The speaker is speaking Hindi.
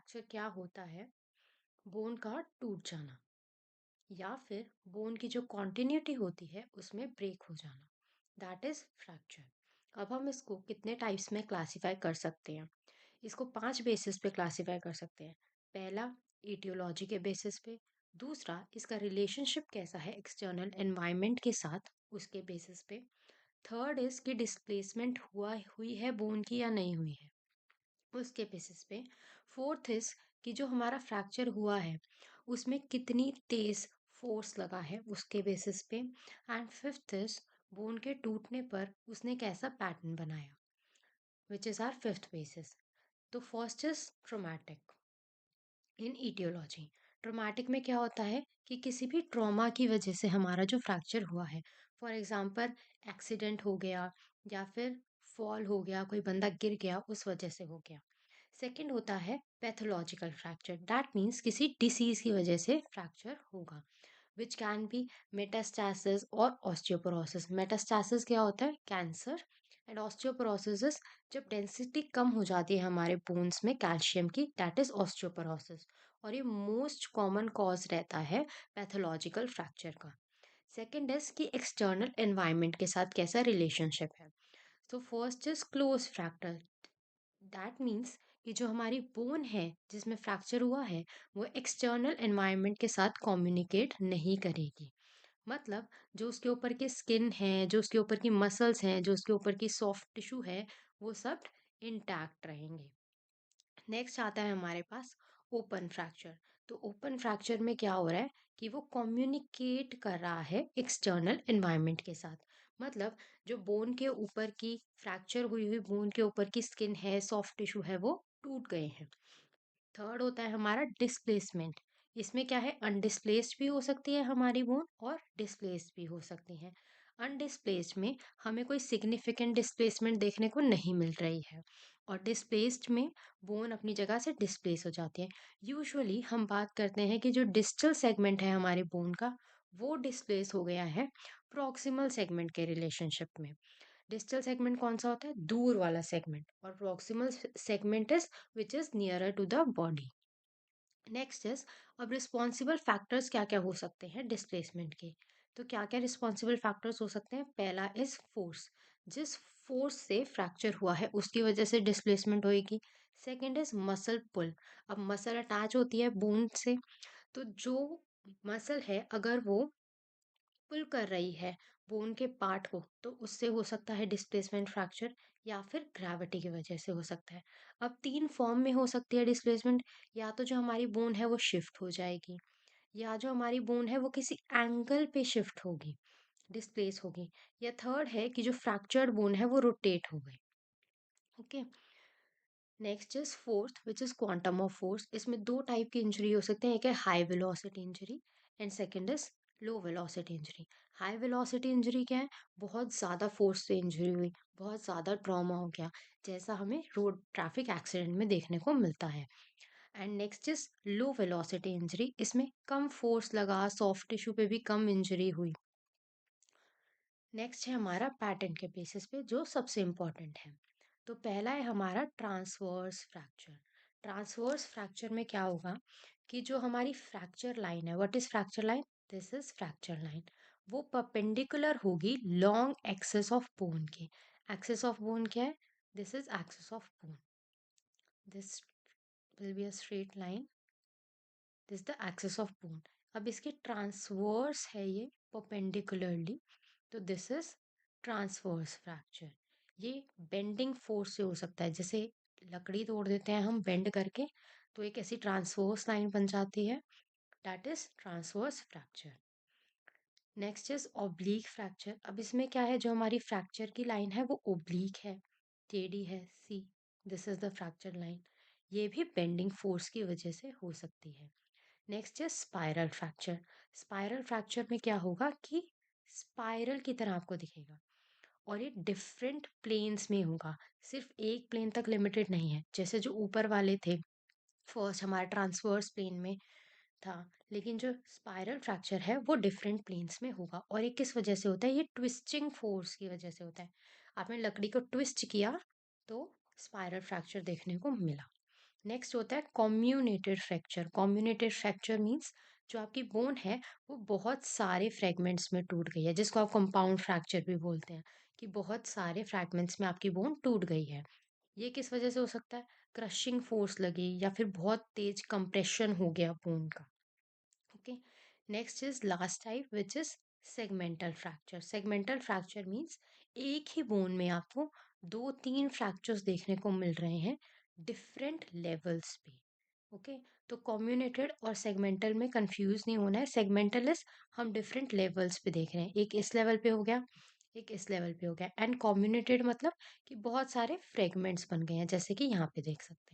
फ्रैक्चर क्या होता है? बोन का टूट जाना या फिर बोन की जो कॉन्टिन्यूटी होती है उसमें ब्रेक हो जाना, दैट इज फ्रैक्चर। अब हम इसको कितने टाइप्स में क्लासिफाई कर सकते हैं? इसको 5 बेसिस पे क्लासिफाई कर सकते हैं। पहला, एटियोलॉजी के बेसिस पे। दूसरा, इसका रिलेशनशिप कैसा है एक्सटर्नल एनवायरनमेंट के साथ, उसके बेसिस पे। थर्ड इज कि डिस्प्लेसमेंट हुई है बोन की या नहीं हुई है, उसके बेसिस पे। फोर्थ इज कि जो हमारा फ्रैक्चर हुआ है उसमें कितनी तेज फोर्स लगा है, उसके बेसिस पे। एंड फिफ्थ इज बोन के टूटने पर उसने कैसा पैटर्न बनाया, which is our fifth basis. तो first is traumatic in etiology. Traumatic में क्या होता है कि किसी भी ट्रॉमा की वजह से हमारा जो फ्रैक्चर हुआ है, फॉर एग्जांपल एक्सीडेंट हो गया या फिर फॉल हो गया, कोई बंदा गिर गया उस वजह से हो गया। सेकंड होता है पैथोलॉजिकल फ्रैक्चर, दैट मीन्स किसी डिसीज की वजह से फ्रैक्चर होगा, विच कैन बी मेटास्टैसिस और ऑस्टियोपोरोसिस। मेटास्टैसिस क्या होता है? कैंसर। एंड ऑस्टियोपोरोसिस इज जब डेंसिटी कम हो जाती है हमारे बोन्स में कैल्शियम की, दैट इज ऑस्टियोपोरोसिस। और ये मोस्ट कॉमन कॉज रहता है पैथोलॉजिकल फ्रैक्चर का। सेकेंड इज कि एक्सटर्नल एनवायरनमेंट के साथ कैसा रिलेशनशिप है। तो first is close fracture, that means कि जो हमारी बोन है जिसमें फ्रैक्चर हुआ है वो एक्सटर्नल एनवायरनमेंट के साथ कम्युनिकेट नहीं करेगी। मतलब जो उसके ऊपर की स्किन है, जो उसके ऊपर की मसल्स हैं, जो उसके ऊपर की सॉफ्ट टिश्यू है, वो सब इंटैक्ट रहेंगे। नेक्स्ट आता है हमारे पास ओपन फ्रैक्चर। तो ओपन फ्रैक्चर में क्या हो रहा है कि वो कम्युनिकेट कर रहा है एक्सटर्नल एनवायरनमेंट के साथ। मतलब जो बोन के ऊपर की फ्रैक्चर हुई हुई बोन के ऊपर की स्किन है, सॉफ्ट टिश्यू है, वो टूट गए हैं। थर्ड होता है हमारा डिस्प्लेसमेंट। इसमें क्या है, अनडिस्प्लेस्ड भी हो सकती है हमारी बोन और डिस्प्लेस्ड भी हो सकती है। अनडिस्प्लेस्ड में हमें कोई सिग्निफिकेंट डिस्प्लेसमेंट देखने को नहीं मिल रही है, और डिस्प्लेस्ड में बोन अपनी जगह से डिस्प्लेस हो जाती है। यूजुअली हम बात करते हैं कि जो डिस्टल सेगमेंट है हमारे बोन का, वो डिस्प्लेस हो गया है प्रॉक्सिमल सेगमेंट के रिलेशनशिप में। डिस्टल सेगमेंट कौन सा होता है? दूर वाला सेगमेंट। और proximal segment is which is nearer to the body. Next is, अब रिस्पॉन्सिबल फैक्टर्स क्या क्या हो सकते हैं डिस्प्लेसमेंट के? तो क्या क्या रिस्पॉन्सिबल फैक्टर्स हो सकते हैं? पहला इज फोर्स, जिस फोर्स से फ्रैक्चर हुआ है उसकी वजह से डिस्प्लेसमेंट होएगी। सेकेंड इज मसल पुल। अब मसल अटैच होती है बोन से, तो जो मसल है अगर वो पुल कर रही है बोन के पार्ट को, तो उससे हो सकता है डिस्प्लेसमेंट फ्रैक्चर, या फिर ग्रेविटी की वजह से हो सकता है। अब 3 फॉर्म में हो सकती है डिस्प्लेसमेंट। या तो जो हमारी बोन है वो शिफ्ट हो जाएगी, या जो हमारी बोन है वो किसी एंगल पे शिफ्ट होगी, डिस्प्लेस होगी, या थर्ड है कि जो फ्रैक्चर्ड बोन है वो रोटेट हो गई। Okay. Next is fourth which is quantum of force. इसमें दो टाइप की इंजरी हो सकते हैं, एक है high velocity injury and second is low velocity injury. High velocity injury क्या है? बहुत ज़्यादा फोर्स से इंजरी हुई, बहुत ज़्यादा ट्रॉमा हो गया, जैसा हमें रोड ट्रैफिक एक्सीडेंट में देखने को मिलता है। And next is low velocity injury, इसमें कम फोर्स लगा, सॉफ्ट टिश्यू पे भी कम इंजरी हुई। नेक्स्ट है हमारा पैटर्न के बेसिस पे, जो सबसे इम्पोर्टेंट है। तो पहला है हमारा ट्रांसवर्स फ्रैक्चर। ट्रांसवर्स फ्रैक्चर में क्या होगा कि जो हमारी फ्रैक्चर लाइन है, what is fracture line? This is fracture line. वो परपेंडिकुलर होगी लॉन्ग एक्सेस ऑफ बोन के। एक्सेस ऑफ बोन क्या है? This is axis of bone. This will be a straight line, this the axis of bone. अब इसके ट्रांसवर्स है ये परपेंडिकुलरली, तो दिस इज ट्रांसवर्स फ्रैक्चर। ये बेंडिंग फोर्स से हो सकता है, जैसे लकड़ी तोड़ देते हैं हम बेंड करके, तो एक ऐसी ट्रांसवर्स लाइन बन जाती है, that is transverse fracture. Next is oblique fracture. अब इसमें क्या है, जो हमारी फ्रैक्चर की लाइन है वो ओब्लीक है, टेढ़ी है, see, this is the fracture line. ये भी बेंडिंग फोर्स की वजह से हो सकती है। नेक्स्ट है स्पाइरल फ्रैक्चर। स्पाइरल फ्रैक्चर में क्या होगा कि स्पाइरल की तरह आपको दिखेगा, और ये डिफरेंट प्लेन्स में होगा, सिर्फ एक प्लेन तक लिमिटेड नहीं है, जैसे जो ऊपर वाले थे फर्स्ट हमारा ट्रांसवर्स प्लेन में था, लेकिन जो स्पाइरल फ्रैक्चर है वो डिफरेंट प्लेन्स में होगा। और ये किस वजह से होता है? ये ट्विस्टिंग फोर्स की वजह से होता है। आपने लकड़ी को ट्विस्ट किया तो स्पाइरल फ्रैक्चर देखने को मिला। नेक्स्ट होता है कॉम्यूनेटेड फ्रैक्चर। कॉम्यूनेटेड फ्रैक्चर मीन्स जो आपकी बोन है वो बहुत सारे फ्रेगमेंट्स में टूट गई है, जिसको आप कंपाउंड फ्रैक्चर भी बोलते हैं, कि बहुत सारे फ्रैगमेंट्स में आपकी बोन टूट गई है। ये किस वजह से हो सकता है? क्रशिंग फोर्स लगी या फिर बहुत तेज कंप्रेशन हो गया बोन का। Okay, next is last type which is segmental fracture. Segmental fracture means एक ही बोन में आपको दो तीन फ्रैक्चर्स देखने को मिल रहे हैं डिफरेंट लेवल्स पे। ओके, तो कम्युनेटेड और सेगमेंटल में कंफ्यूज नहीं होना है। सेगमेंटल इज हम डिफरेंट लेवल्स पे देख रहे हैं, एक इस लेवल पे हो गया, एक इस लेवल पे हो गया, एंड कम्युनेटेड मतलब कि बहुत सारे फ्रेगमेंट्स बन गए हैं, जैसे कि यहाँ पे देख सकते हैं।